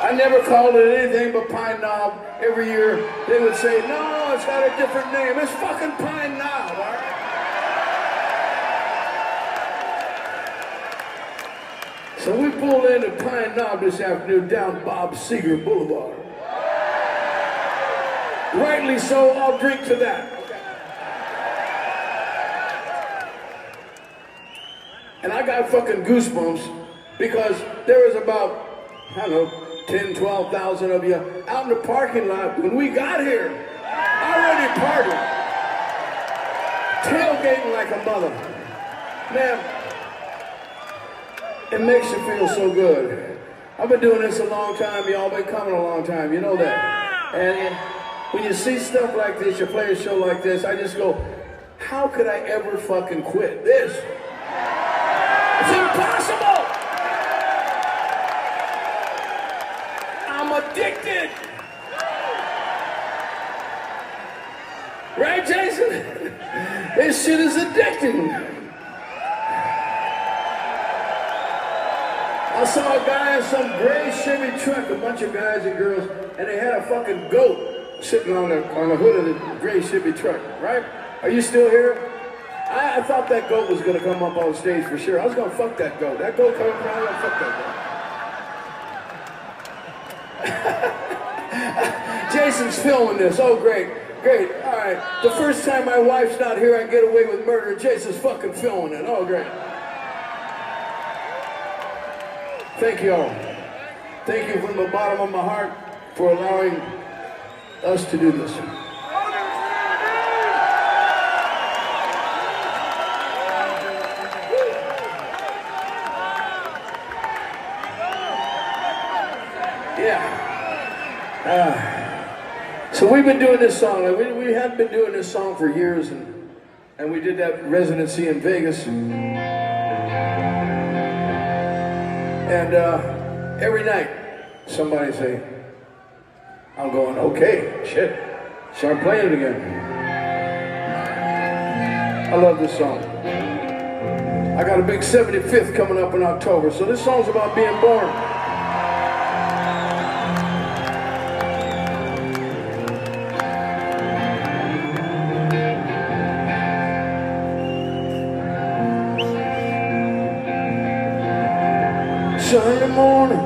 I never called it anything but Pine Knob. Every year they would say, no, it's got a different name. It's fucking Pine Knob, all right? So we pulled into Pine Knob this afternoon down Bob Seger Boulevard. Rightly so, I'll drink to that. And I got fucking goosebumps because there was about, I don't know, 10, 12,000 of you out in the parking lot when we got here. Already partying. Tailgating like a mother. Man, it makes you feel so good. I've been doing this a long time. Y'all been coming a long time. You know that. And when you see stuff like this, you play a show like this, I just go, how could I ever fucking quit this? It's impossible! I'm addicted! Right, Jason? This shit is addicting. I saw a guy in some gray Chevy truck, a bunch of guys and girls, and they had a fucking goat sitting on the hood of the gray Chevy truck, right? Are you still here? I thought that goat was going to come up on stage for sure. I was going to fuck that goat. That goat coming around, I'm going to fuck that goat. Jason's filming this. Oh, great. Great. All right. The first time my wife's not here, I get away with murder. Jason's fucking filming it. Oh, great. Thank you all. Thank you from the bottom of my heart for allowing us to do this. So we've been doing this song. We had been doing this song for years, and we did that residency in Vegas. And every night, somebody say, I'm going, okay, shit, start playing it again. I love this song. I got a big 75th coming up in October, so this song's about being born. Sunday morning,